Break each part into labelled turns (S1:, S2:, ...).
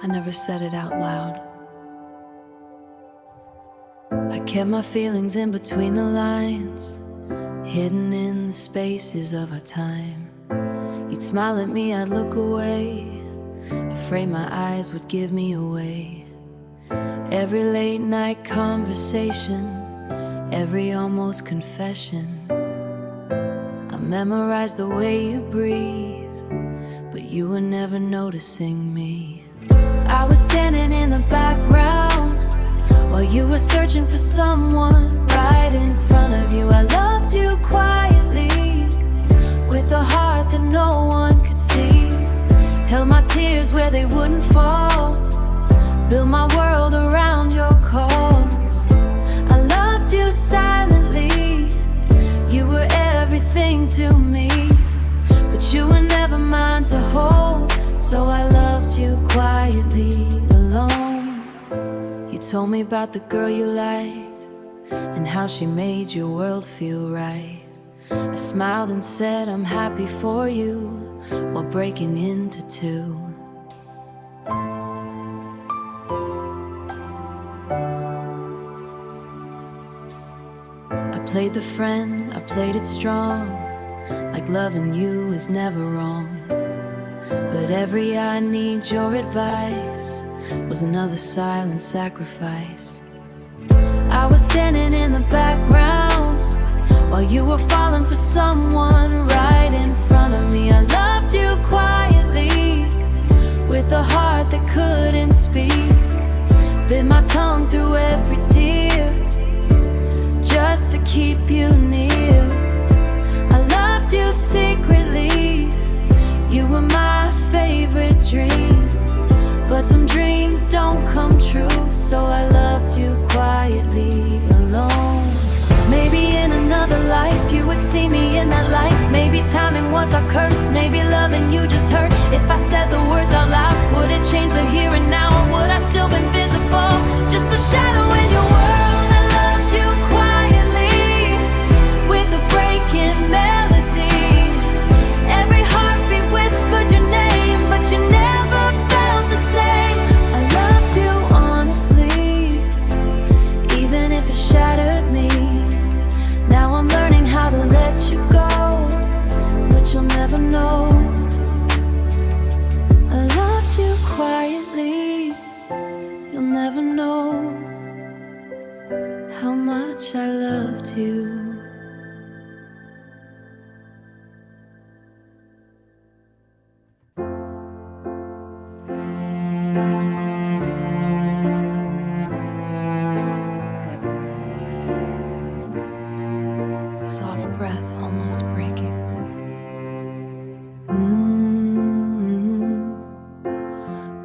S1: I never said it out loud. I kept my feelings in between the lines, hidden in the spaces of our time. You'd smile at me, I'd look away, afraid my eyes would give me away. Every late night conversation, every almost confession, I memorized the way you breathe, but you were never noticing me. I was standing in the background while you were searching for someone right in front of you. I loved you quietly, with a heart that no one could see. Held my tears where they wouldn't fall, built my world around your calls. I loved you silently, you were everything to me, but you were never mine to hold. So I loved you quietly, alone. You told me about the girl you liked and how she made your world feel right. I smiled and said I'm happy for you, while breaking into two. I played the friend, I played it strong, like loving you is never wrong. But every I need your advice was another silent sacrifice. I was standing in the background while you were falling for someone right in front of me. I loved you quietly, with a heart that couldn't speak. Bit my tongue through every tear, just to keep you near. I loved you secretly, you were my favorite dream. But some dreams don't come true, so I loved you quietly, alone. Maybe in another life you would see me in that light. Maybe timing was our curse, maybe loving you just hurt. If I said the words out loud, would it change the here and now, or would I still been visible, just a shadow in your world? I loved you quietly, with a breaking melody. Every heartbeat whispered your name, but you never felt the same. I loved you honestly, even if it shattered me. Now I'm learning how to let you go, but you'll never know. I loved you quietly, you'll never know how much I loved you. Soft breath, almost breaking.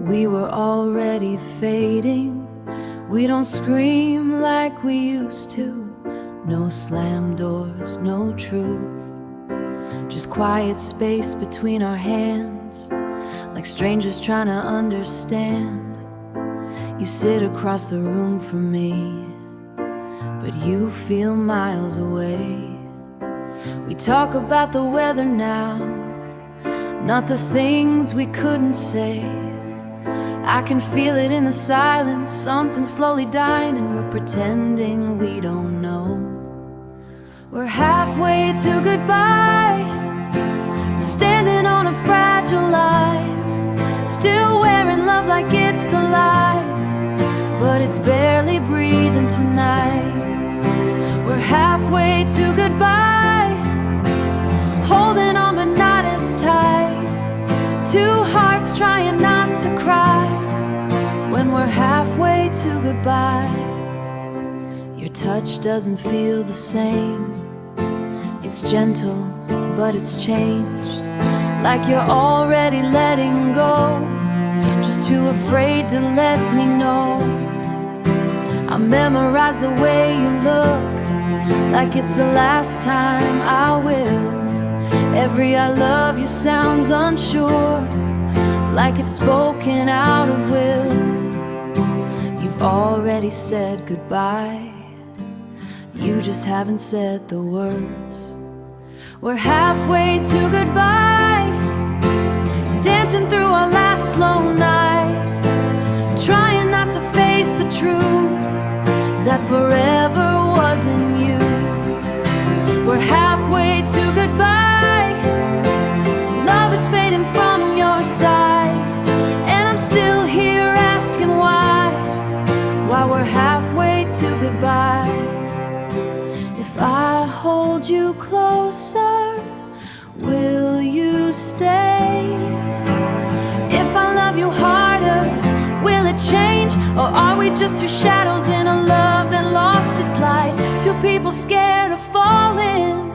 S1: We were already fading. We don't scream like we used to. No slam doors, no truth, just quiet space between our hands, like strangers trying to understand. You sit across the room from me, but you feel miles away. We talk about the weather now, not the things we couldn't say. I can feel it in the silence, something slowly dying, and we're pretending we don't know. We're halfway to goodbye, standing on a fragile line, still wearing love like it's alive, but it's barely breathing tonight. We're halfway to goodbye, holding on but not as tight. Two hearts trying not to cry when we're halfway to goodbye. Your touch doesn't feel the same. It's gentle, but it's changed, like you're already letting go, just too afraid to let me know. I memorize the way you look, like it's the last time I will. Every I love you sounds unsure, like it's spoken out of will. You've already said goodbye, you just haven't said the words. We're halfway to goodbye, dancing through our last slow night. forever wasn't you. We're halfway to goodbye. Love is fading from your side, and I'm still here asking why we're halfway to goodbye. If I hold you closer, will you stay? If I love you harder, will it change? Or are we just two shadows in a love that lost its light? Two people scared of falling,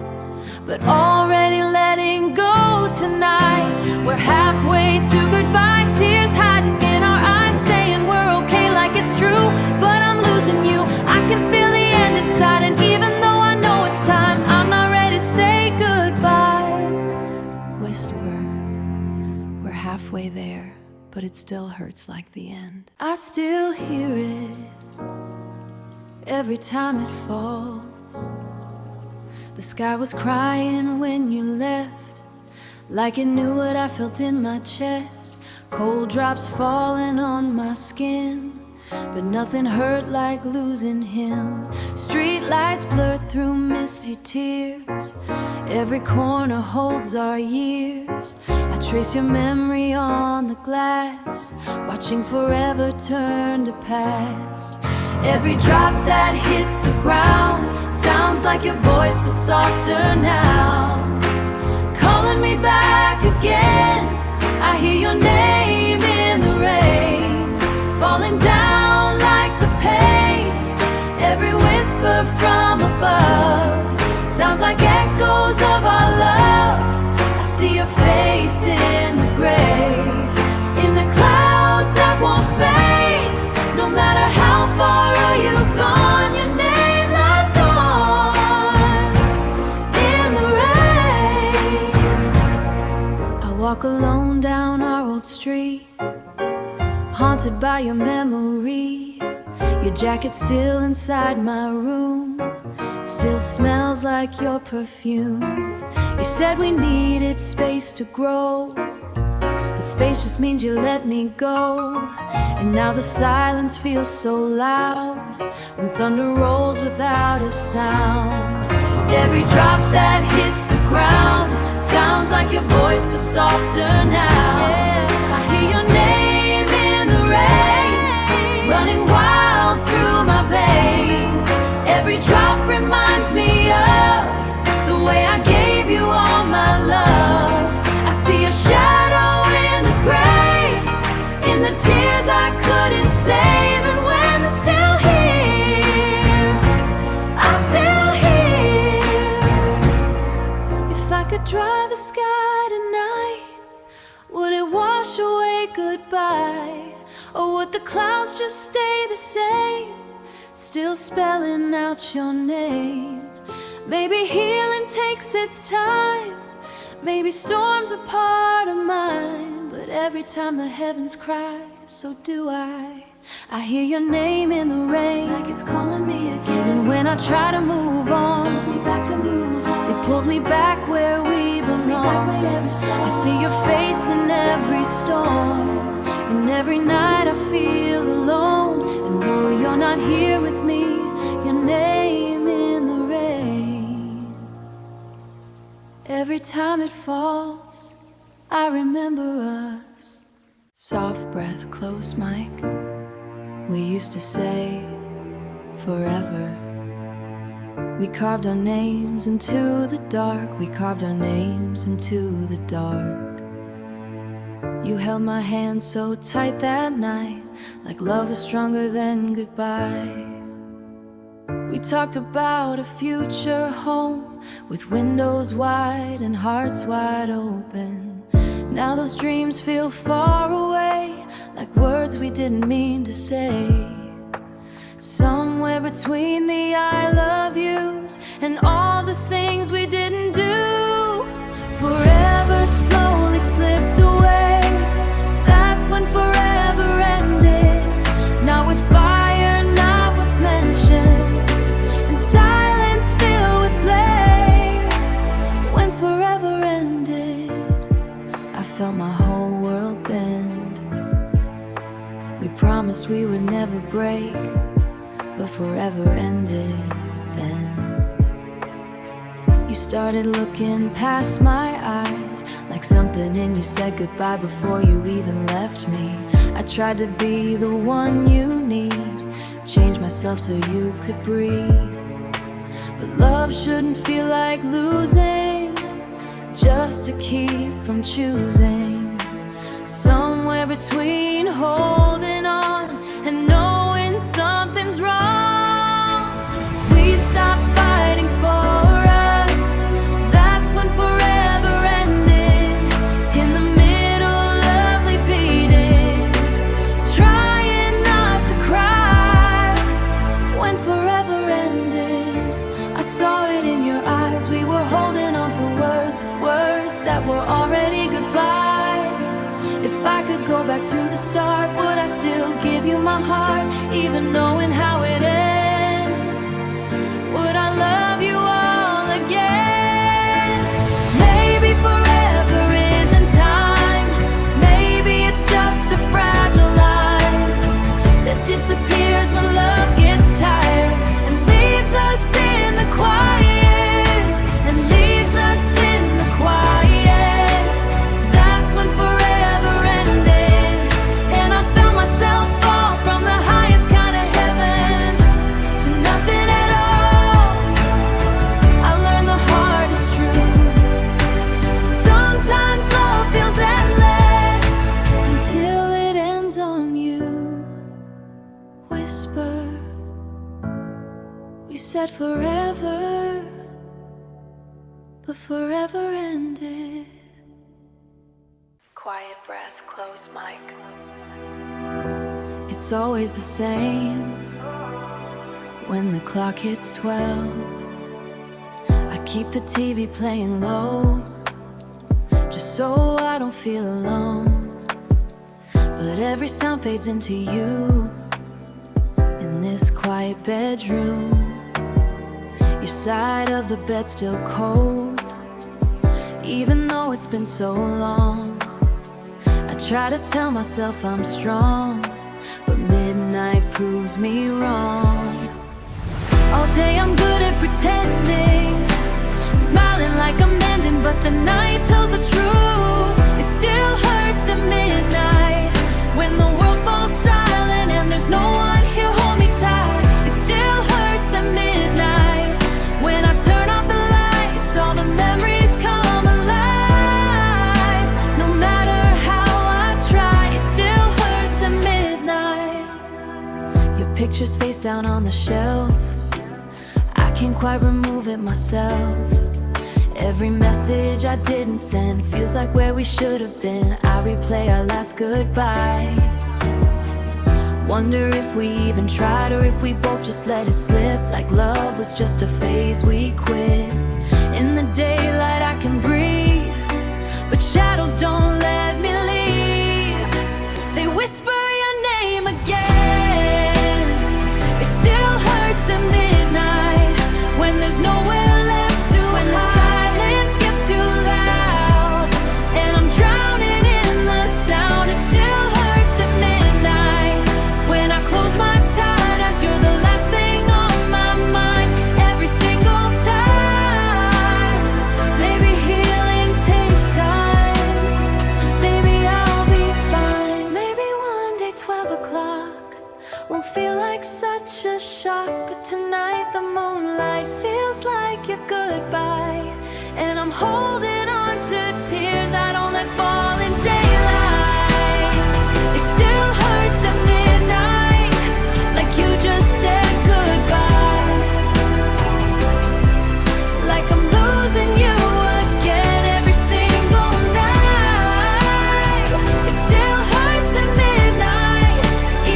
S1: but already letting go tonight. We're halfway to goodbye, tears hiding in our eyes, saying we're okay like it's true, but I'm losing you. I can feel the end inside, and even though I know it's time, I'm not ready to say goodbye. Whisper, we're halfway there, but it still hurts like the end. I still hear it every time it falls. The sky was crying when you left, like it knew what I felt in my chest. Cold drops falling on my skin, but nothing hurt like losing him. Street lights blur through misty tears. Every corner holds our years. I trace your memory on the glass, watching forever turn to past. Every drop that hits the ground sounds like your voice was softer now, calling me back again. I hear your name in the rain, falling down like the pain. Every whisper from above sounds like echoes of our love. I see your face in the gray, in the clouds that won't fade. No matter how far you've gone, your name lives on in the rain. I walk alone down our old street, haunted by your memory. Your jacket still inside my room, still smells like your perfume. You said we needed space to grow, but space just means you let me go. And now the silence feels so loud when thunder rolls without a sound. Every drop that hits the ground sounds like your voice but softer now. I hear your name in the rain, running wild through my veins. Every drop reminds me of the way I gave you all my love. I see a shadow in the gray, in the tears I couldn't save. And when it's still here, I'm still here. If I could dry the sky tonight, would it wash away goodbye? Or would the clouds just stay the same, still spelling out your name? Maybe healing takes its time, maybe storms are part of mine, but every time the heavens cry, so do I. I hear your name in the rain, like it's calling me again. And when I try to move on, pulls me back to move on. It pulls me back where we belong. I see your face in every storm, and every night I feel alone. And though you're not here with me, your name in the rain. Every time it falls, I remember us. Soft breath, close mic. We used to say forever. We carved our names into the dark. We carved our names into the dark. You held my hand so tight that night, like love was stronger than goodbye. We talked about a future home with windows wide and hearts wide open. Now those dreams feel far away, like words we didn't mean to say. Somewhere between the I love yous and all the things we didn't do, forever slowly slipped away. That's when forever ended. Not with fire, not with mention, and silence filled with blame. When forever ended, I felt my whole world bend. We promised we would never break, but forever ended. You started looking past my eyes, like something in you said goodbye before you even left me. I tried to be the one you need, change myself so you could breathe. But love shouldn't feel like losing, just to keep from choosing. Somewhere between holding on and knowing something's wrong. We stopped fighting for us, that's when forever ended. In the middle of beating, trying not to cry. When forever ended, I saw it in your eyes. We were holding on to words that were already goodbye. If I could go back to the start, would I still give you my heart, even knowing how it ends? Would I love you all again? Maybe forever isn't time. Maybe it's just a fragile line that disappears when love gets tired and leaves us in the quiet, and leaves us in the quiet. That's when forever ended, and I felt myself fall from the highest kind of heaven to nothing at all. I learned the hardest truth. Sometimes love feels endless until it ends on you. Whisper, we said forever, but forever ended.
S2: Quiet breath, closed mic.
S1: It's always the same when the clock hits 12. I keep the TV playing low, just so I don't feel alone. But every sound fades into you in this quiet bedroom. Your side of the bed still cold, even though it's been so long. I try to tell myself I'm strong, but midnight proves me wrong. All day I'm good at pretending, smiling like I'm mending, but the night tells the truth. It still hurts at midnight when the world falls silent and there's no one here hold me tight. It still hurts at midnight when I turn off the lights, all the memories come alive. No matter how I try, it still hurts at midnight. Your picture's face down on the shelf, I can't quite remove it myself. Every message I didn't send feels like where we should have been. I replay our last goodbye, wonder if we even tried, or if we both just let it slip, like love was just a phase we quit. In the daylight I can breathe, but shadows don't let me leave. They whisper your name again. It still hurts at midnight when there's nowhere left to hide. When the silence gets too loud and I'm drowning in the sound. It still hurts at midnight when I close my tight eyes. You're the last thing on my mind every single time. Maybe healing takes time, maybe I'll be fine. Maybe one day 12 o'clock won't feel like such a shock, but tonight the moonlight feels like your goodbye, and I'm holding on to tears I don't let fall in daylight. It still hurts at midnight, like you just said goodbye, like I'm losing you again every single night. It still hurts at midnight,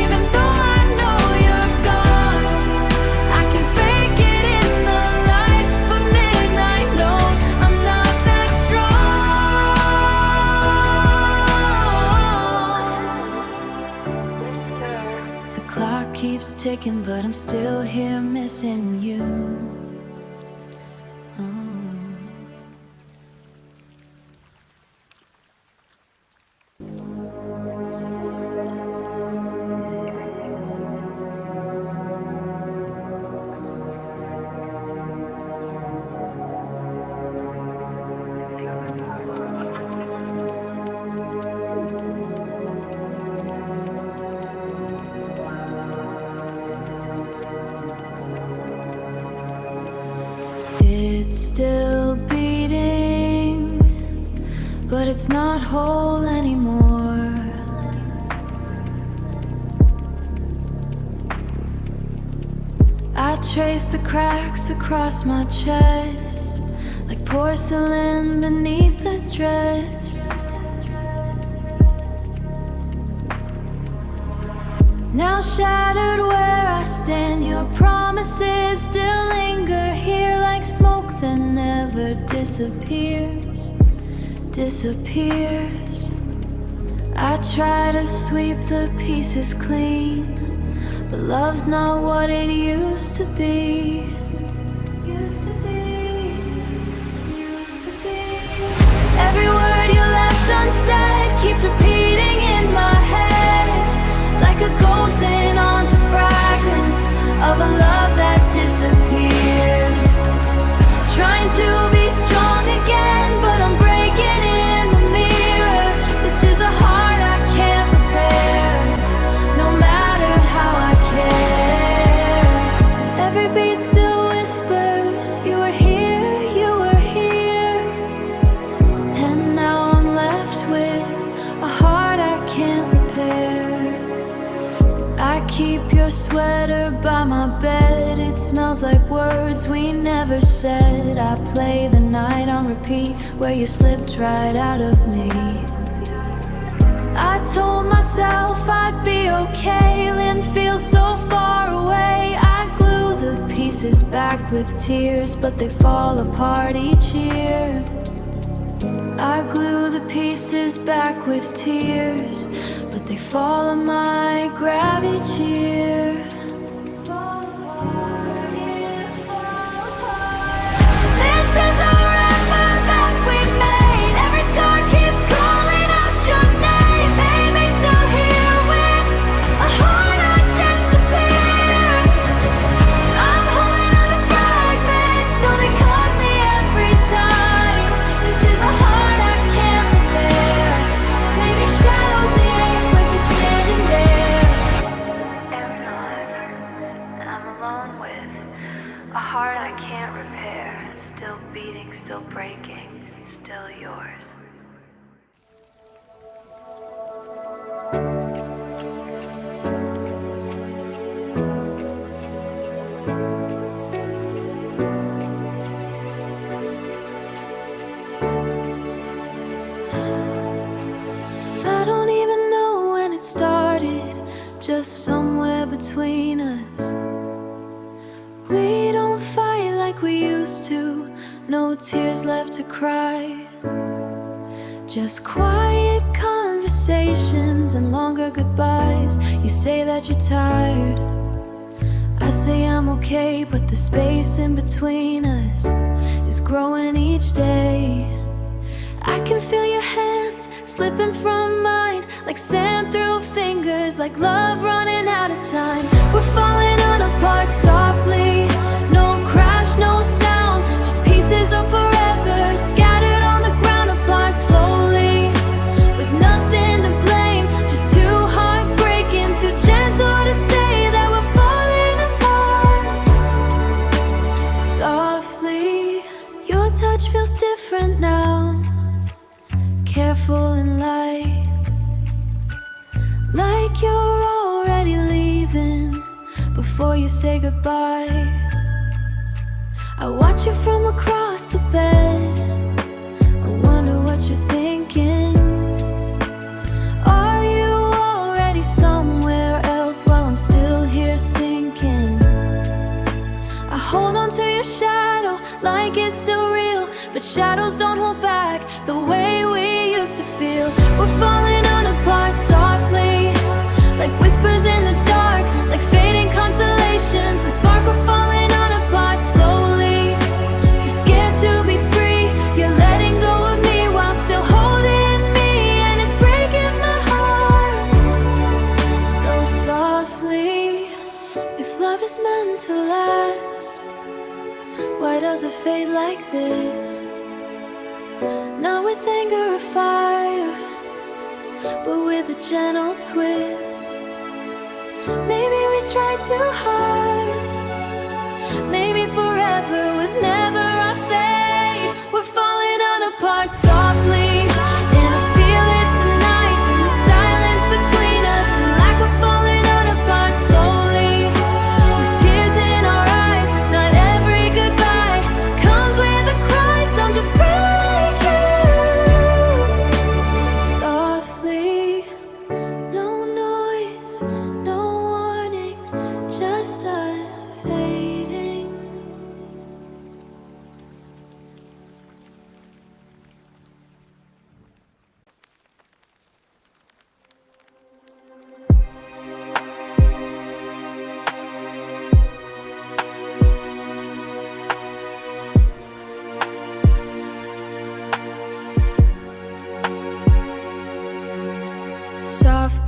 S1: even though I know you're gone. I can fake it in the light, but midnight knows I'm not that strong.
S2: Whisper.
S1: The clock keeps ticking, but I'm still here missing you. Oh. beat's still beating, but it's not whole anymore. I trace the cracks across my chest, like porcelain beneath a dress. Now shattered where I stand, your promises still linger here like smoke that never disappears. I try to sweep the pieces clean, but love's not what it used to be. Every word you left unsaid keeps repeating in my head, like a ghost hanging on to fragments of a love that disappeared. Trying to be strong again, but I'm breaking in the mirror. This is a heart I can't repair, no matter how I care. Every beat still whispers, you were here, you were here. And now I'm left with a heart I can't repair. I keep your sweater by my bed, it smells like words we never said. I play the night on repeat, where you slipped right out of me. I told myself I'd be okay, Lynn feels so far away. I glue the pieces back with tears, but they fall apart each year. I glue the pieces back with tears, but they fall on my grab each year. This is a record that we made. Every scar keeps calling out your name. Baby, still here with a heart I disappear. I'm holding on to fragments, though they cut me every time. This is a heart I can't repair. Maybe shadows the aches like you're standing there.
S2: Am not. I'm alone with a heart I can't repair. Still beating, still breaking, still yours.
S1: I don't even know when it started, just somewhere between us. We don't fight like we used to, no tears left to cry. Just quiet conversations and longer goodbyes. You say that you're tired, I say I'm okay, but the space in between us is growing each day. I can feel your hands slipping from mine, like sand through fingers, like love running out of time. We're falling on apart softly, no crash, no sound, just pieces of forever scattered on the ground, apart slowly, with nothing to blame, just two hearts breaking, too gentle to say that we're falling apart. Softly, your touch feels different now, careful and light, like you're already leaving before you say goodbye. I watch you from across the bed, I wonder what you're thinking. Are you already somewhere else while I'm still here sinking? I hold on to your shadow like it's still real, but shadows don't hold back the way we used to feel. We're falling on apart softly, like whispers in the dark, like fading constellations, a sparkle falling on apart slowly. Too scared to be free, you're letting go of me while still holding me, and it's breaking my heart so softly. If love is meant to last, why does it fade like this? Not with anger or fire, but with a gentle twist. Maybe we tried too hard, maybe forever was never our fate.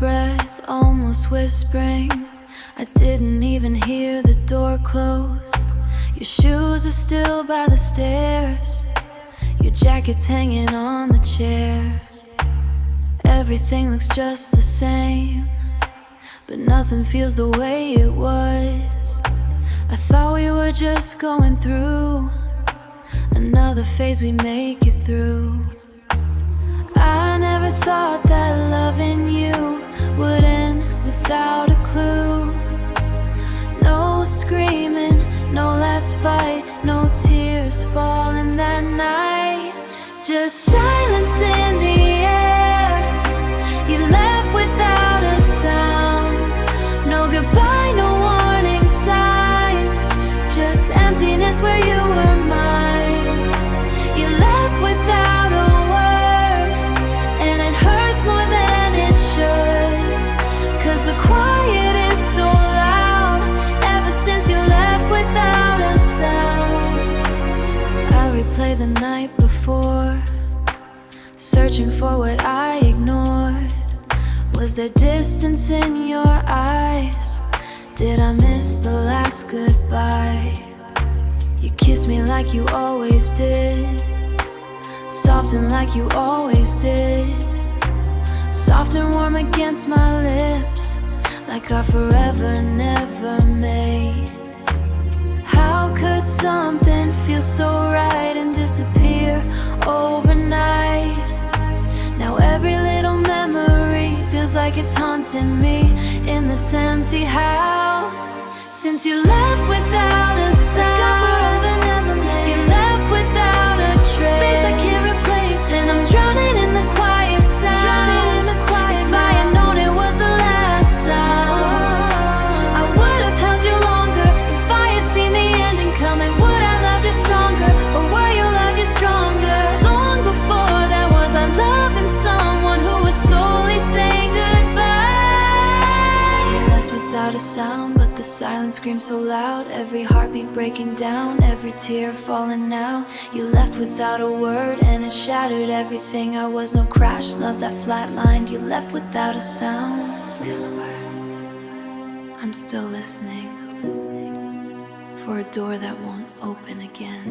S1: breath, almost whispering. I didn't even hear the door close. Your shoes are still by the stairs. Your jacket's hanging on the chair. Everything looks just the same, but nothing feels the way it was. I thought we were just going through another phase we make it through. I never thought that loving you would end without a clue. No screaming, no last fight, no tears falling that night. Just silence in the air. You left without a sound. No goodbye, no warning sign. Just emptiness where you were mine. You left without a word, and it hurts more than it should. 'Cause the quiet is so loud ever since you left without a sound. I replay the night before, searching for what I ignored. Was there distance in your eyes? Did I miss the last goodbye? You kissed me like you always did, soft and like you always did, soft and warm against my lips, like our forever never made. How could something feel so right and disappear overnight? Now every little memory feels like it's haunting me in this empty house. Since you left without a sound, like our forever never made. You left without a trace, space I can't replace, and I'm drowning in the quiet sound. If I had known it was the last sound, I would have held you longer. If I had seen the ending coming, would I loved you stronger, or were you loved you stronger? Long before that, was I loving someone who was slowly saying goodbye? You left without a sound, but the silence screams so loud. Every heartbeat breaking down, every tear falling now. You left without a word, and it shattered everything. I was no crash, love that flatlined. You left without a sound. Whisper, I'm still listening for a door that won't open again.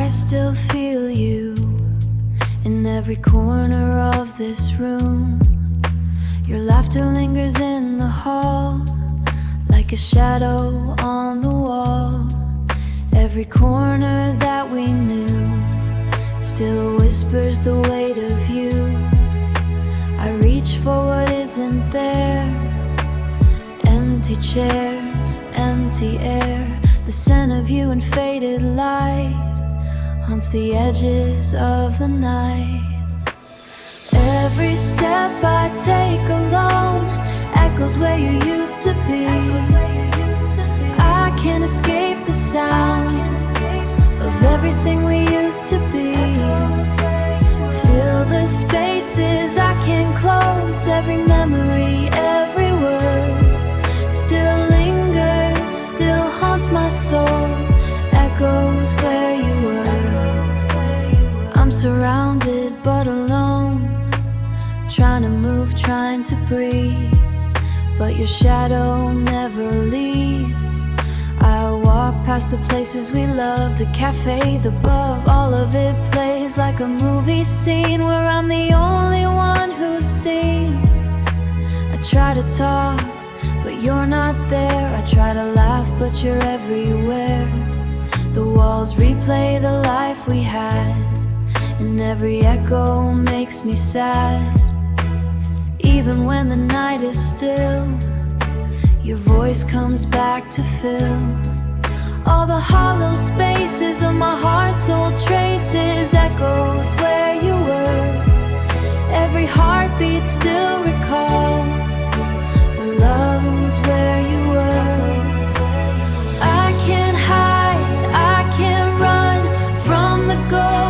S1: I still feel you in every corner of this room. Your laughter lingers in the hall, like a shadow on the wall. Every corner that we knew still whispers the weight of you. I reach for what isn't there. Empty chairs, empty air. The scent of you in faded light haunts the edges of the night. Every step I take alone echoes where you used to be. I can't escape the sound of everything we used to be. Fill the spaces I can't close. Every memory, every word still lingers, still haunts my soul. Echoes where you were. I'm surrounded but alone, trying to move, trying to breathe, but your shadow never leaves. I walk past the places we love, the cafe, the pub, all of it plays like a movie scene where I'm the only one who's seen. I try to talk, but you're not there. I try to laugh, but you're everywhere. The walls replay the life we had, and every echo makes me sad. Even when the night is still, your voice comes back to fill all the hollow spaces of my heart's old traces. Echoes where you were. Every heartbeat still recalls the loves where you were. I can't hide, I can't run from the ghost.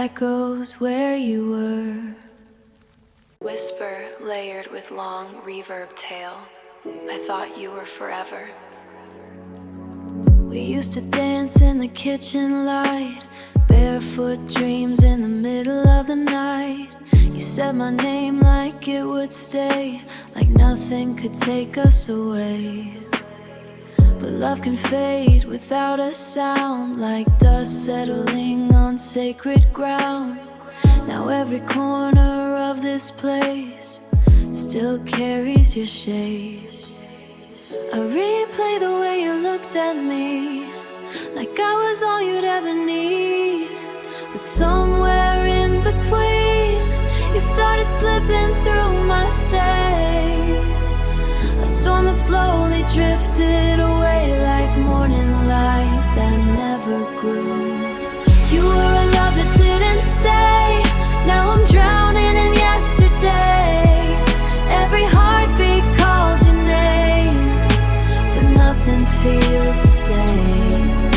S1: echoes where you were.
S2: Whisper layered with long reverb tail. I thought you were forever.
S1: We used to dance in the kitchen light, barefoot dreams in the middle of the night. You said my name like it would stay, like nothing could take us away. But love can fade without a sound, like dust settling on sacred ground. Now every corner of this place still carries your shade. I replay the way you looked at me, like I was all you'd ever need. But somewhere in between, you started slipping through my stay. A storm that slowly drifted away, like morning light that never grew. You were a love that didn't stay. Now I'm drowning in yesterday. Every heartbeat calls your name, but nothing feels the same.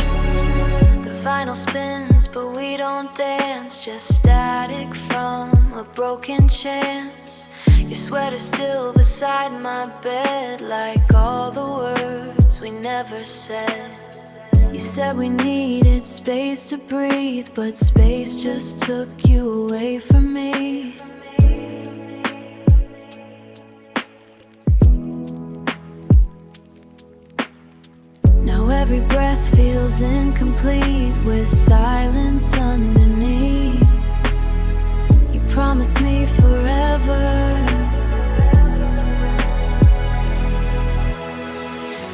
S1: The vinyl spins, but we don't dance. Just static from a broken chance. Your sweater's still beside my bed, like all the words we never said. You said we needed space to breathe, but space just took you away from me. Now every breath feels incomplete with silence underneath. You promised me forever.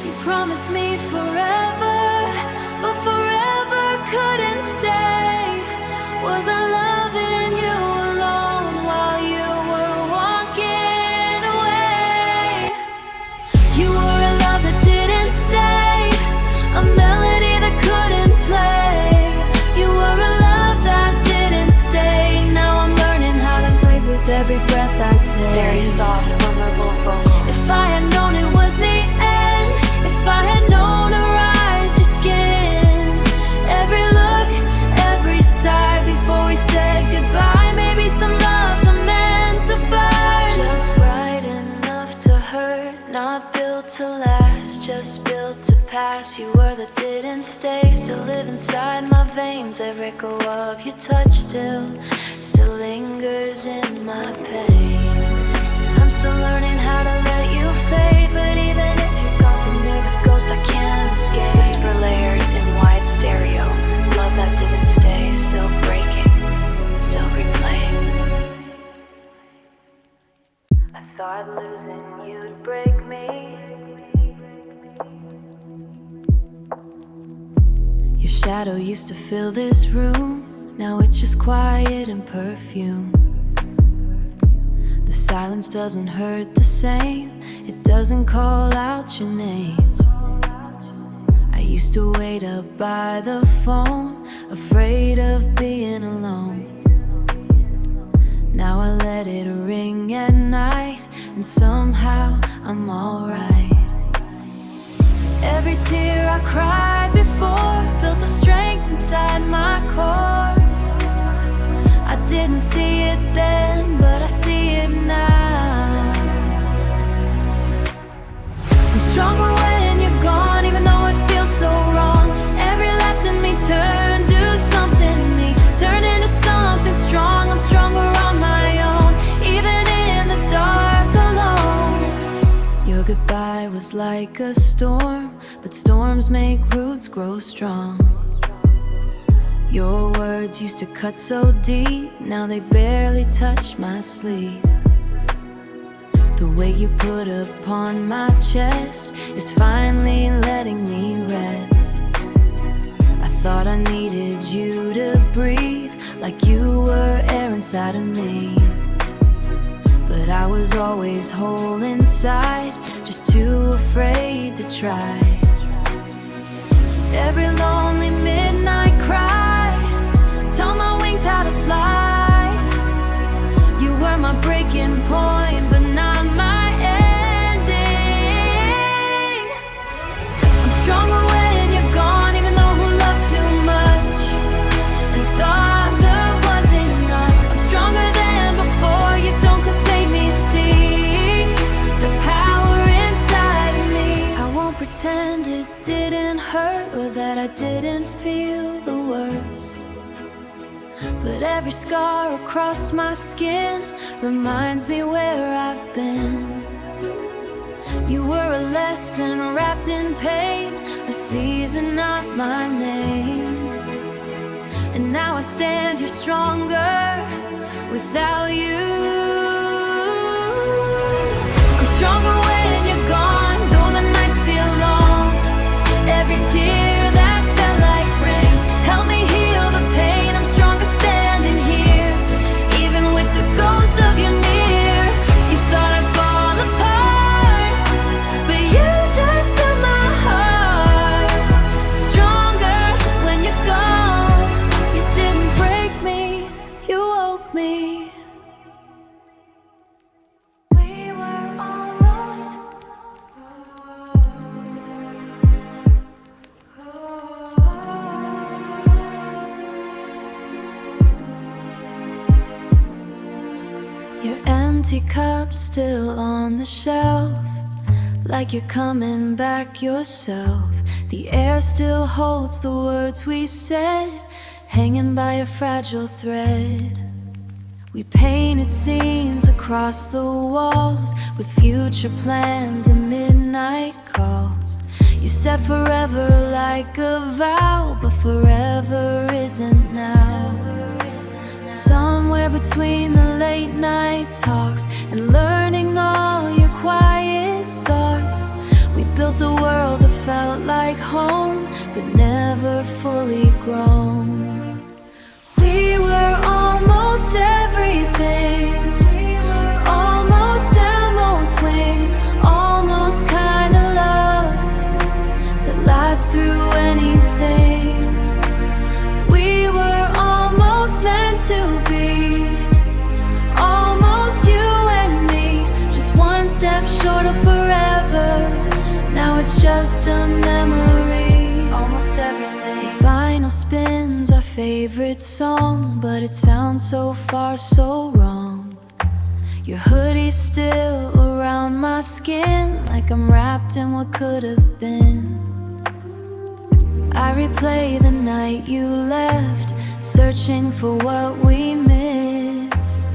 S1: You promised me forever. But forever couldn't stay. Was I loving you alone while you were walking away? You were a love that didn't stay, a melody that couldn't play. You were a love that didn't stay. Now I'm learning how to breathe with every breath I take.
S2: Very soft, vulnerable vocal.
S1: If I had known it was the end, if I had known to rise your skin, every look, every sigh before we said goodbye. Maybe some loves are meant to burn, just bright enough to hurt, not built to last, just built to pass. You were the didn't stay, still live inside my veins. Every echo of your touch still lingers in my pain. I'm still learning how to let you fade, but even if you're gone from near the ghost, I can't escape.
S2: Whisper layered in wide stereo. Love that didn't stay, still breaking, still replaying. I thought losing you'd break me.
S1: Your shadow used to fill this room, now it's just quiet and perfume. The silence doesn't hurt the same, it doesn't call out your name. I used to wait up by the phone, afraid of being alone. Now I let it ring at night, and somehow I'm alright. Every tear I cried before built a strength inside my core. I didn't see it then, but I see it now. I'm stronger when you're gone, even though it feels so wrong. Every left in me turn, do something to me, turn into something strong. I'm stronger on my own, even in the dark alone. Your goodbye was like a storm, but storms make roots grow strong. Your words used to cut so deep, now they barely touch my sleep. The weight you put upon my chest is finally letting me rest. I thought I needed you to breathe, like you were air inside of me. But I was always whole inside, just too afraid to try. Every lonely midnight cry taught my wings how to fly. You were my breaking point, but not my ending. I'm stronger when you're gone, even though who loved too much and thought love was that I didn't feel the worst. But every scar across my skin reminds me where I've been. You were a lesson wrapped in pain, a season, not my name. And now I stand here stronger without you. I'm stronger when you're gone, though the nights feel long. Every tear that felt like rain help me heal the pain. I'm stronger standing here, even with the ghost of you near. You thought I'd fall apart, but you just built my heart. Stronger when you're gone. You didn't break me, you woke me. We were almost. Your empty cup still on the shelf, like you're coming back yourself. The air still holds the words we said, hanging by a fragile thread. We painted scenes across the walls, with future plans and midnight calls. You said forever like a vow, but forever isn't now. Somewhere between the late night talks and learning all your quiet thoughts, we built a world that felt like home, but never fully grown. We were almost everything, almost Elmo's wings, almost kind of love that lasts through anything. We were almost meant to be, almost you and me, just one step short of forever. Now it's just a memory. Almost everything. The final spins our favorite song, but it sounds so far so wrong. Your hoodie's still around my skin, like I'm wrapped in what could have been. I replay the night you left, searching for what we missed.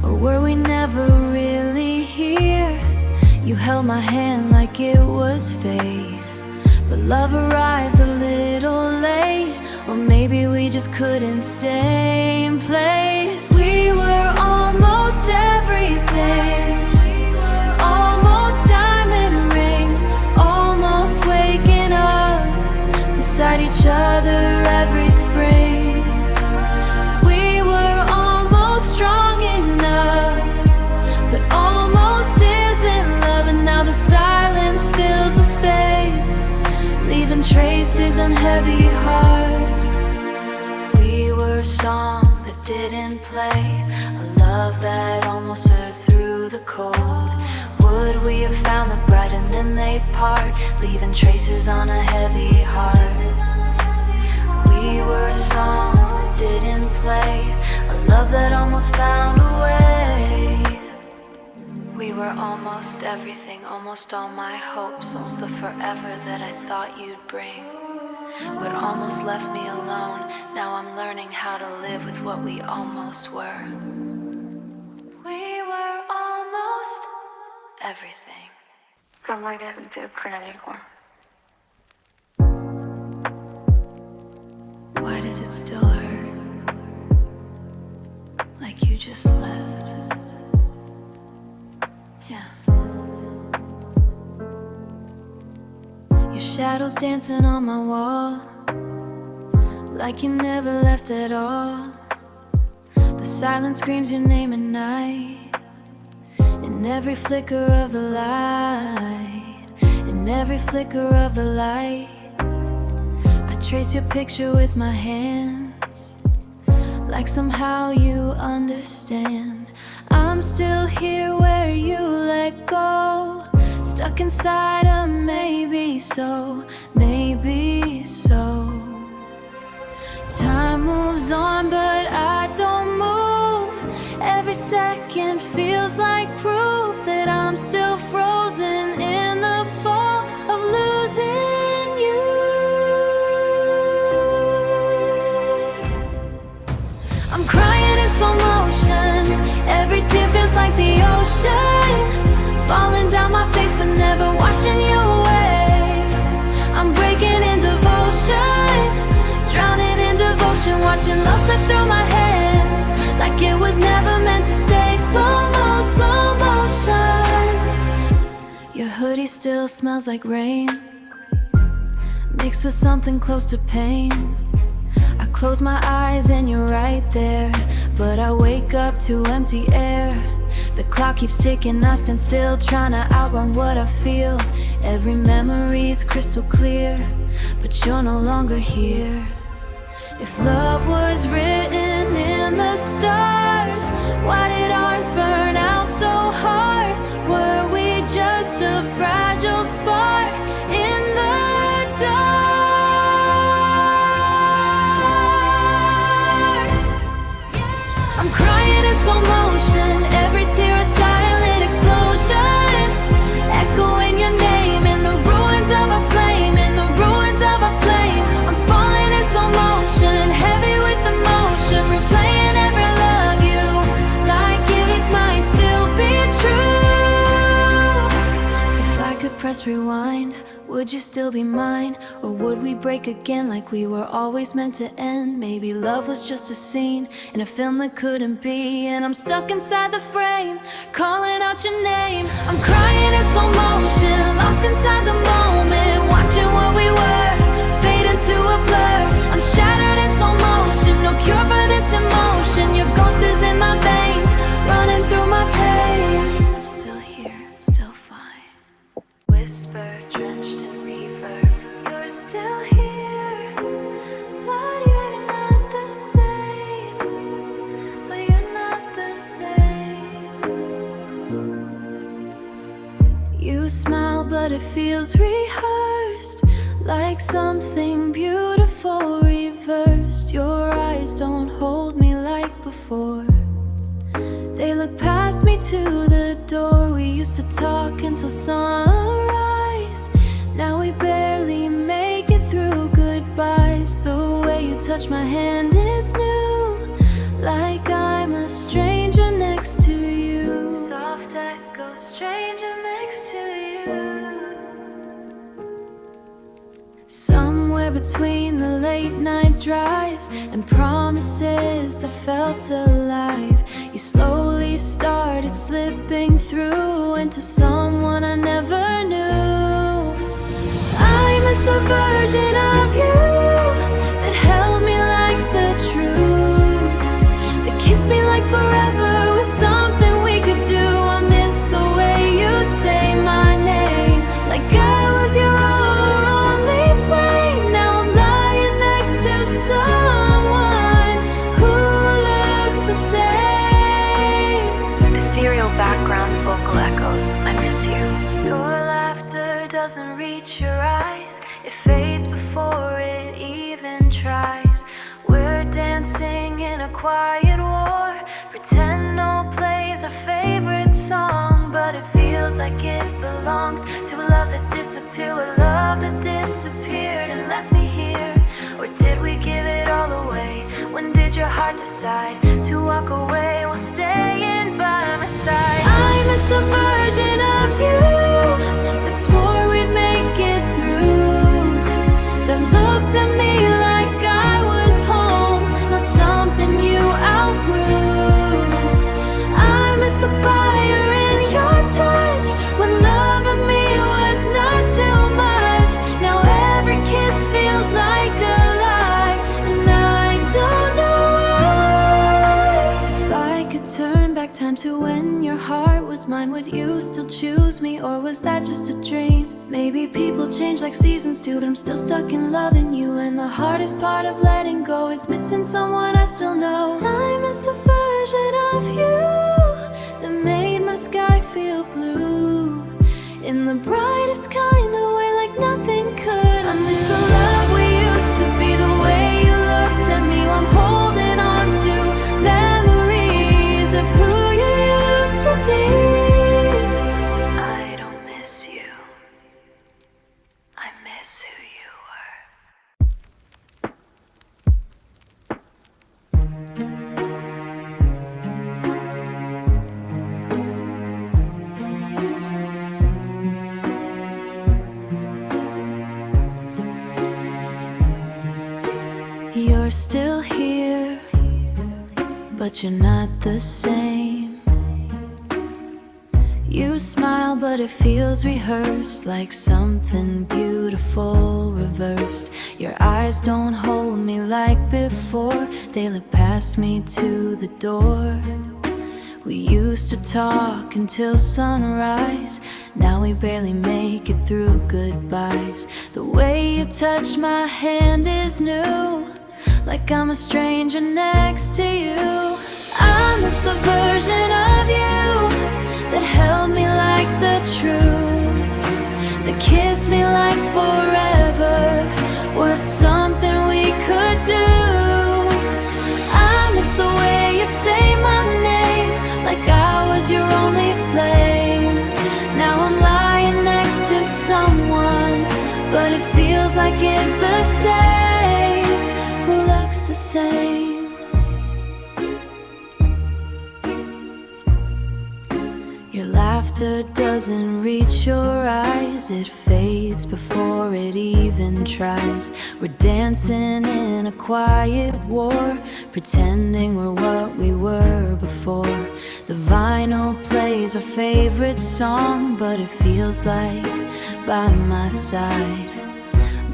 S1: Or were we never really here? You held my hand like it was fate, but love arrived a little late. Or maybe we just couldn't stay in place. We were almost everything, almost diamond rings, almost waking up beside each other every spring. We were almost strong enough, but almost isn't love. And now the silence fills the space, leaving traces on heavy heart. We were a song that didn't place, a love that almost heard through the cold. Would we have found the bright and then they part, leaving traces on a heavy heart? We were a song that didn't play, a love that almost found a way. We were almost everything, almost all my hopes, almost the forever that I thought you'd bring. But almost left me alone. Now I'm learning how to live with what we almost were. We were almost everything.
S2: I'm like that with the print anymore.
S1: Why does it still hurt? Like you just left. Yeah. Your shadow's dancing on my wall, like you never left at all. The silence screams your name at night, in every flicker of the light, in every flicker of the light. I trace your picture with my hands, like somehow you understand. I'm still here where you let go, stuck inside a maybe so, maybe so. Time moves on, but I don't move. Every second feels like proof that I'm still frozen in the fall of losing you. ocean, falling down my face but never washing you away. I'm breaking in devotion, drowning in devotion, watching love slip through my hands like it was never meant to stay. Slow motion. Your hoodie still smells like rain, mixed with something close to pain. I close my eyes and you're right there, but I wake up to empty air. The clock keeps ticking, I stand still, trying to outrun what I feel. Every memory's crystal clear, but you're no longer here. If love was written in the stars, why did ours burn out so hard? Were we just a fragile spark in the dark? I'm crying in slow motion, every tear a silent explosion, echoing your name in the ruins of a flame, in the ruins of a flame. I'm falling in slow motion, heavy with emotion, replaying every love you, like it might still be true. If I could press rewind, would you still be mine? Or would we break again like we were always meant to end? Maybe love was just a scene in a film that couldn't be, and I'm stuck inside the frame, calling out your name. I'm crying in slow motion, lost inside the moment, watching what we were fade into a blur. I'm shattered in slow motion, no cure for this emotion. Your ghost is in my veins, running through my pain. I'm still here, still fine. Whisper drenched in reverb, you're still here, but you're not the same. But you're not the same. You smile but it feels rehearsed, like something beautiful reversed. Your eyes don't hold me like before, they look past me to the door. We used to talk until sunrise, now we barely make it through goodbyes. The way you touch my hand is new, like I'm a stranger next to you. Soft echo, stranger next to you. Somewhere between the late night drives and promises that felt alive, you slowly started slipping through into someone I never knew. I miss the version of you that held me like the truth, that kissed me like forever was something we could do. I miss the way you'd say my name, like I was your only flame. Now I'm lying next to someone who looks the same. Ethereal background vocal echoes, I miss you. Your laughter doesn't reach your eyes, it fades before it even tries. We're dancing in a quiet war, pretend no play's our favorite song, but it feels like it belongs to a love that disappeared, a love that disappeared and left me here. Or did we give it all away? When did your heart decide to walk away while staying by my side? I miss the version of you that swore we'd make it through, that looked at me like I was home, not something you outgrew. I miss the fire in your touch, when loving me was not too much. Now every kiss feels like a lie, and I don't know why. If I could turn back time to when your heart was mine, would you still choose me, or was that just a dream? Maybe people change like seasons do, but I'm still stuck in loving you, and the hardest part of letting go is missing someone I still know. I miss the version of you that made my sky feel blue, in the brightest kind of way, like nothing could. I miss the love we used to be, the way you looked at me while I'm holding on to memories of who you used to be. I don't miss you, I miss who you were. but you're not the same. You smile, but it feels rehearsed, like something beautiful reversed. Your eyes don't hold me like before, they look past me to the door. We used to talk until sunrise, now we barely make it through goodbyes. The way you touch my hand is new, like I'm a stranger next to you. I miss the version of you that held me like the truth, that kissed me like forever was something we could do. I miss the way you'd say my name, like I was your only flame. Now I'm lying next to someone, but it feels like it the same, who looks the same. Your laughter doesn't reach your eyes, it fades before it even tries. We're dancing in a quiet war, pretending we're what we were before. The vinyl plays our favorite song, but it feels like by my side.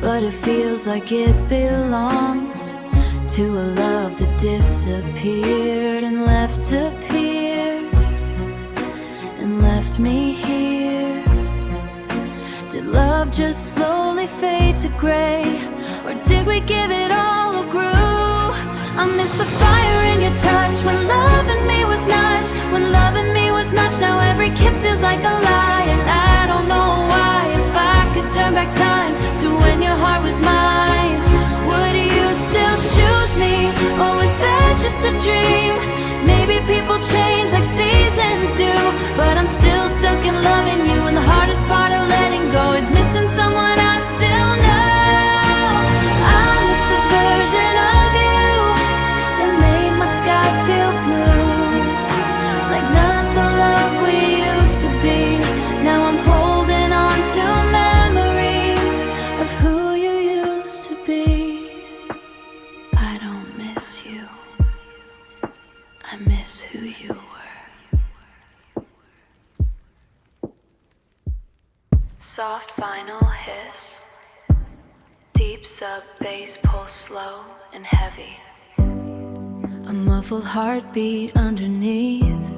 S1: But it feels like it belongs to a love that disappeared and left to peer, and left me here. Did love just slowly fade to gray, or did we give it all a groove? I miss the fire in your touch, when loving me was notch, when loving me was notch. Now every kiss feels like a lie, and I don't know why. If I could turn back time to when your heart was mine, would you still choose me, or was that just a dream? Maybe people change like seasons do, but I'm still stuck in loving you, and the hardest part of letting go is missing someone I still know. I miss the version of you that made my sky feel blue, like not the love we used to be. Now I'm holding on to memories of who you used to be. I don't miss you, I miss who you were. Soft vinyl hiss, deep sub bass pulse slow and heavy. A muffled heartbeat underneath,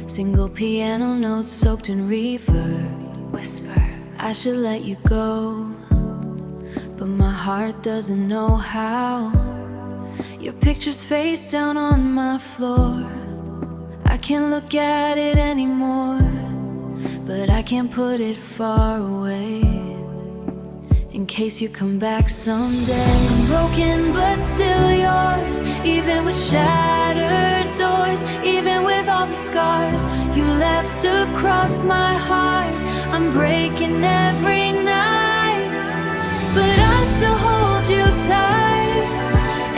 S1: single piano notes soaked in reverb. Whisper, I should let you go, but my heart doesn't know how. Your picture's face down on my floor, I can't look at it anymore, but I can't put it far away, in case you come back someday. I'm broken but still yours, even with shattered doors, even with all the scars you left across my heart. I'm breaking every night, but I still hold you tight.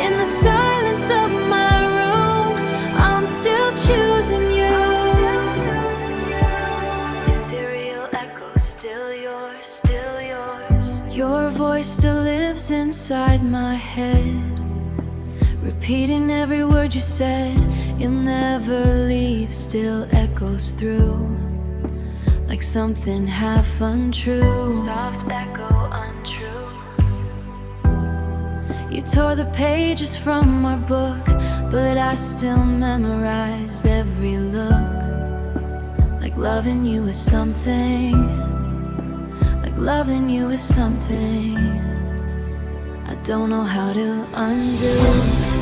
S1: In the silence of my room, I'm still choosing you. Ethereal echo, still yours, still yours. Your voice still lives inside my head, repeating every word you said. You'll never leave, still echoes through, like something half untrue. Soft echo untrue. You tore the pages from our book, but I still memorize every look. Like loving you is something, like loving you is something I don't know how to undo.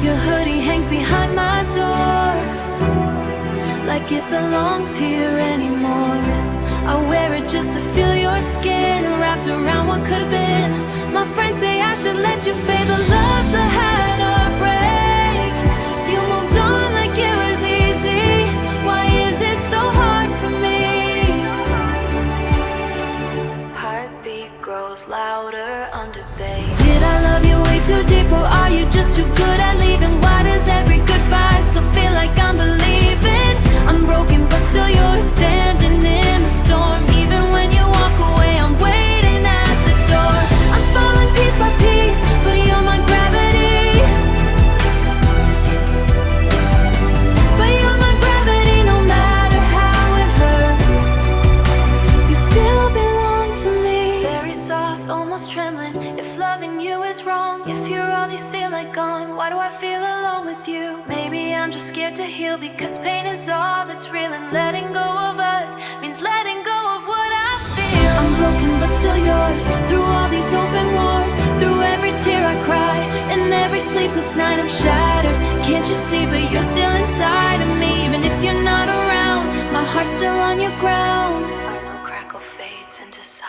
S1: Your hoodie hangs behind my door, like it belongs here anymore. I wear it just to feel your skin, wrapped around what could have been. My friends say I should let you fade, but love's a had a break. You moved on like it was easy. Why is it so hard for me? Heartbeat grows louder under bass. Did I love you way too deep, or are you just too good at leaving? Why does every goodbye still feel like I'm believing? I'm broken but still you're standing in the storm. Even when you walk away, I'm waiting at the door. I'm falling piece by piece, but you're my gravity.
S2: I'm just scared to heal, because pain is all that's real, and letting go of us means letting go of what I feel.
S1: I'm broken but still yours, through all these open wars, through every tear I cry, and every sleepless night I'm shattered. Can't you see, but you're still inside of me. Even if you're not around, my heart's still on your ground.
S2: Final crackle fades into silence.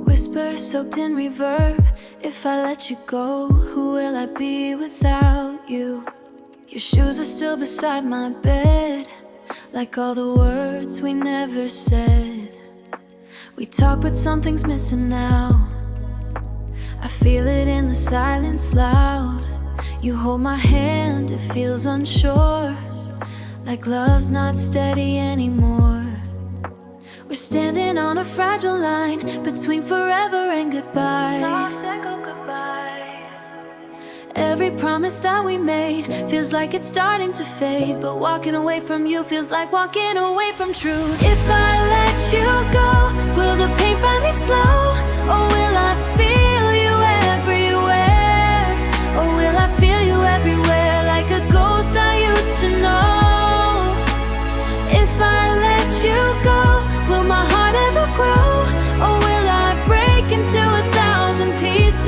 S1: Whisper soaked in reverb, if I let you go, who will I be without you? Your shoes are still beside my bed, like all the words we never said. We talk but something's missing now. I feel it in the silence loud. You hold my hand, it feels unsure, like love's not steady anymore. We're standing on a fragile line between forever and goodbye.
S2: Soft echo goodbye.
S1: Every promise that we made feels like it's starting to fade, but walking away from you feels like walking away from truth. If I let you go, will the pain finally slow? Or will I feel you everywhere? Or will I feel you everywhere, like a ghost I used to know? If I let you go, will my heart ever grow? Or will I break into 1,000 pieces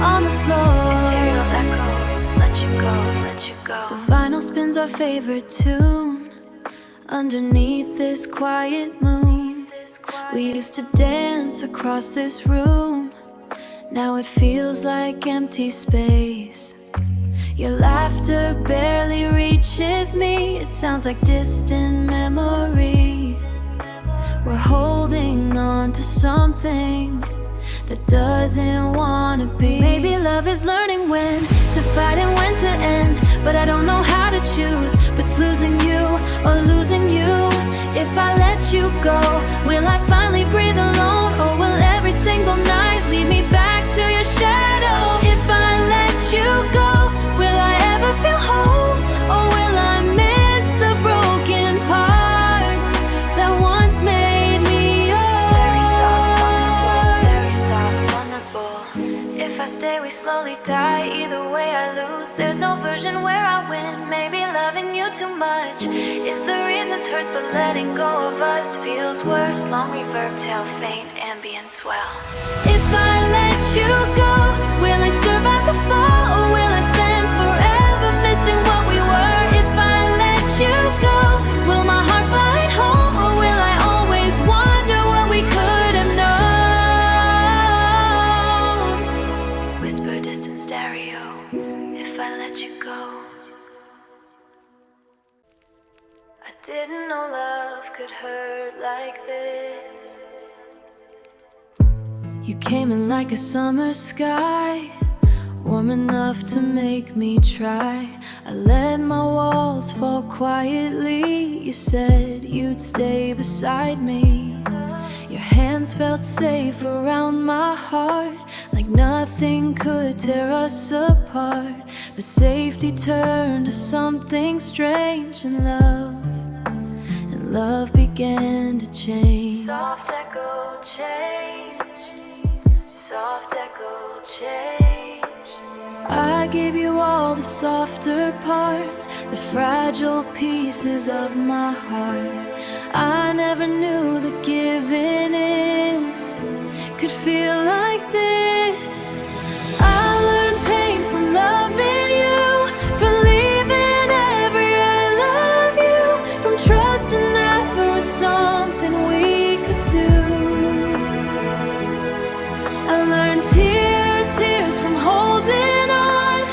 S1: on the floor?
S2: Ethereal echoes, let you go, let you go.
S1: The vinyl spins our favorite tune underneath this quiet moon. We used to dance across this room, now it feels like empty space. Your laughter barely reaches me, it sounds like distant memory. We're holding on to something that doesn't wanna be. Maybe love is learning when to fight and when to end, but I don't know how to choose, but it's losing you or losing you. If I let you go, will I finally breathe alone? Or will every single night lead me back to your shadow? If I let you go, will I ever feel whole? Or will I miss the broken parts that once made me yours?
S2: Very soft, vulnerable, very soft, vulnerable. If I stay, we slowly die. Either way I lose, there's no version where I win. Maybe loving you too much is the reason this hurts, but letting go of us feels worse. Long reverb, tail faint, ambient swell.
S1: If I let you go, will I survive the fall? Or will I spend forever missing what we were? If I let you go, will my heart find home? Or will I always wonder what we could have known?
S2: Whisper, distant stereo, if I let you go. I didn't know love could hurt like this.
S1: You came in like a summer sky, warm enough to make me try. I let my walls fall quietly. You said you'd stay beside me. Your hands felt safe around my heart, like nothing could tear us apart. But safety turned to something strange, and love began to change.
S2: Soft echo change, soft echo change.
S1: I gave you all the softer parts, the fragile pieces of my heart. I never knew that giving in could feel like this. I learned pain from loving you, from leaving every I love you, from trusting that there was something we could do. I learned tears from holding on,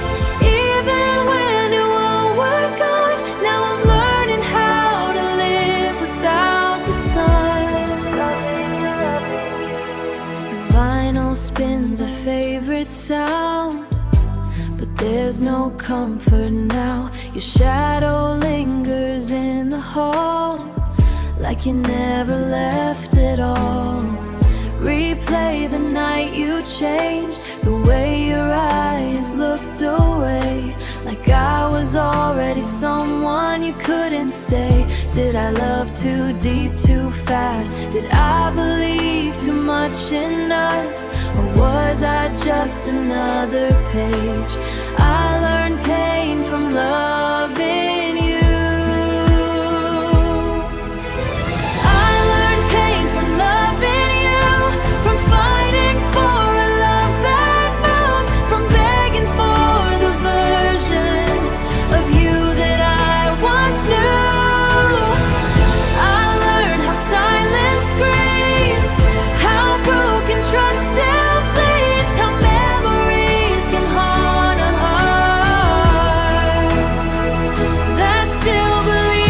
S1: even when it won't work on. Now I'm learning how to live without the sun. The vinyl spins our favorite sound, but there's no comfort now. Your shadow lingers in the hall, like you never left at all. Replay the night you changed, the way always someone you couldn't stay? Did I love too deep, too fast? Did I believe too much in us? Or was I just another page? I learned pain from loving you. I learned pain from loving you, from fighting for a love that moved, from begging for the version of you that I once knew. I learned how silence screams, how broken trust still bleeds, how memories can haunt a heart that still believes.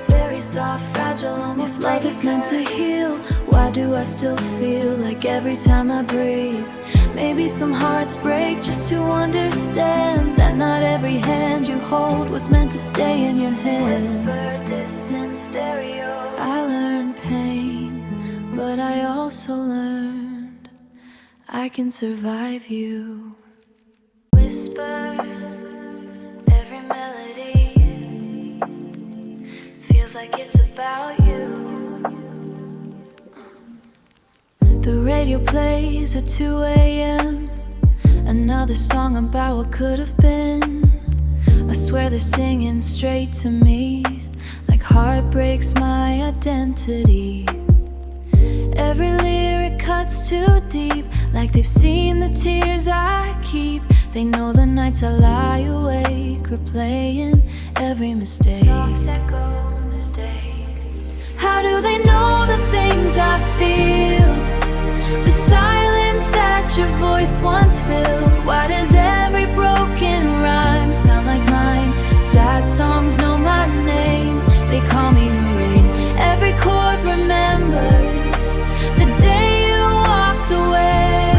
S1: Very soft, fragile, almost if love is meant to heal, why do I still feel like every time I breathe, maybe some hearts break just to understand that not every hand you hold was meant to stay in your hand. I learned pain, but I also learned I can survive you. Whisper, every melody feels like it's about you. The radio plays at 2 a.m. Another song about what could have been. I swear they're singing straight to me, like heartbreak's my identity. Every lyric cuts too deep, like they've seen the tears I keep. They know the nights I lie awake, replaying every mistake. Soft echo mistake. How do they know the things I feel? The silence that your voice once filled. Why does every broken rhyme sound like mine? Sad songs know my name, they call me the rain. Every chord remembers the day you walked away.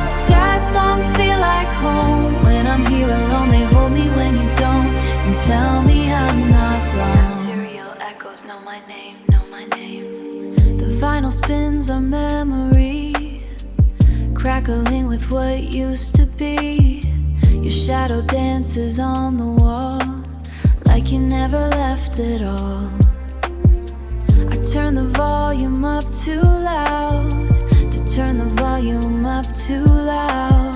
S1: Sad songs feel like home. When I'm here alone, they hold me when you don't, and tell me I'm not wrong. Ethereal echoes know my name, know my name. The vinyl spins our memory, crackling with what used to be. Your shadow dances on the wall, like you never left at all. I turn the volume up too loud, to turn the volume up too loud,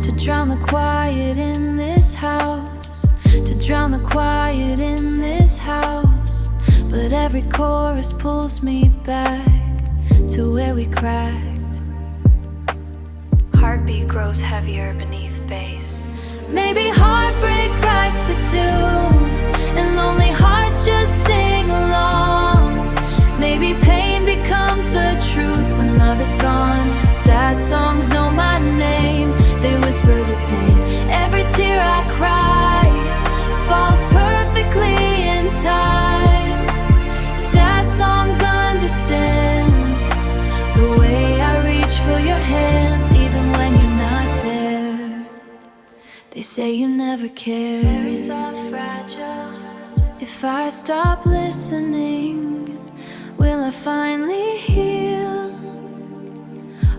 S1: to drown the quiet in this house, to drown the quiet in this house. But every chorus pulls me back to where we cracked. Heartbeat grows heavier beneath bass. Maybe heartbreak writes the tune, and lonely hearts just sing along. Maybe pain becomes the truth when love is gone. Sad songs know my name, they whisper the pain. Every tear I cry falls perfectly in time. Sad songs understand the way I reach for your hand, even when you're not there. They say you never care. Very soft, fragile. If I stop listening, will I finally heal?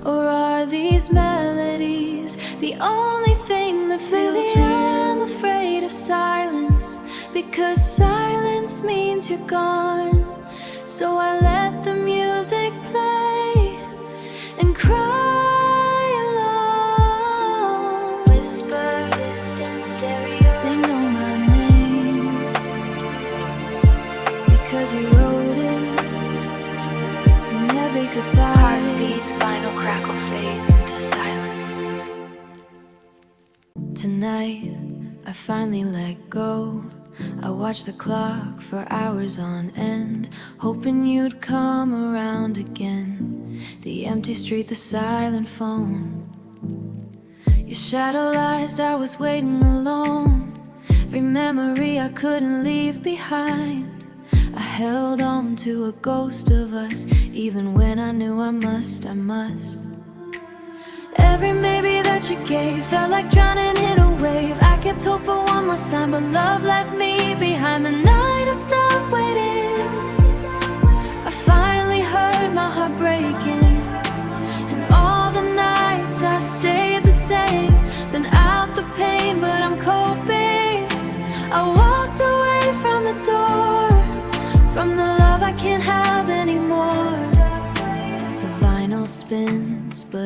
S1: Or are these melodies the only thing that feels real? I'm afraid of silence, because silence means you're gone. So I let the music play and cry alone. Whisper, distant stereo. They know my name, because you wrote it in every goodbye. Heartbeats, final crackle fades into silence. Tonight, I finally let go. I watched the clock for hours on end, hoping you'd come around again. The empty street, the silent phone. You shadowized, I was waiting alone. Every memory I couldn't leave behind. I held on to a ghost of us, even when I knew I must. Every maybe that you gave felt like drowning in a wave. I kept hope for one more sign, but love left me behind. The night I stopped waiting, I finally heard my heart breaking, and all the night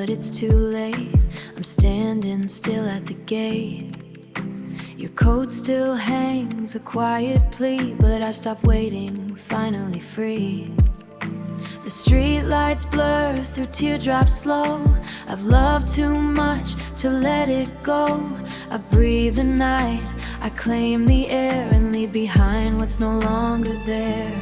S1: but it's too late. I'm standing still at the gate. Your coat still hangs, a quiet plea, but I've stopped waiting, finally free. The street lights blur through teardrops slow. I've loved too much to let it go. I breathe the night, I claim the air, and leave behind what's no longer there.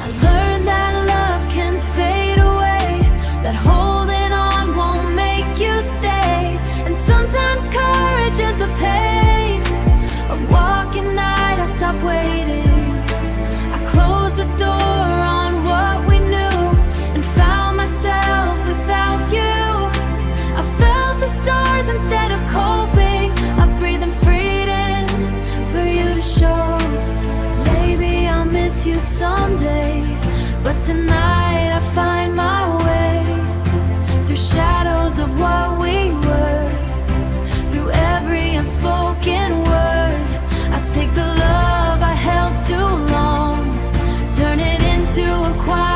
S1: I learned that love can fade away, that holding on won't make you stay. And sometimes courage is the pain of walking night. I stop waiting, I close the door on what we knew, and found myself without you. I felt the stars instead of coping. I breathe in freedom for you to show. Maybe I'll miss you someday, but tonight I find my way through shadows of what we were, through every unspoken word. I take the love I held too long, turn it into a quiet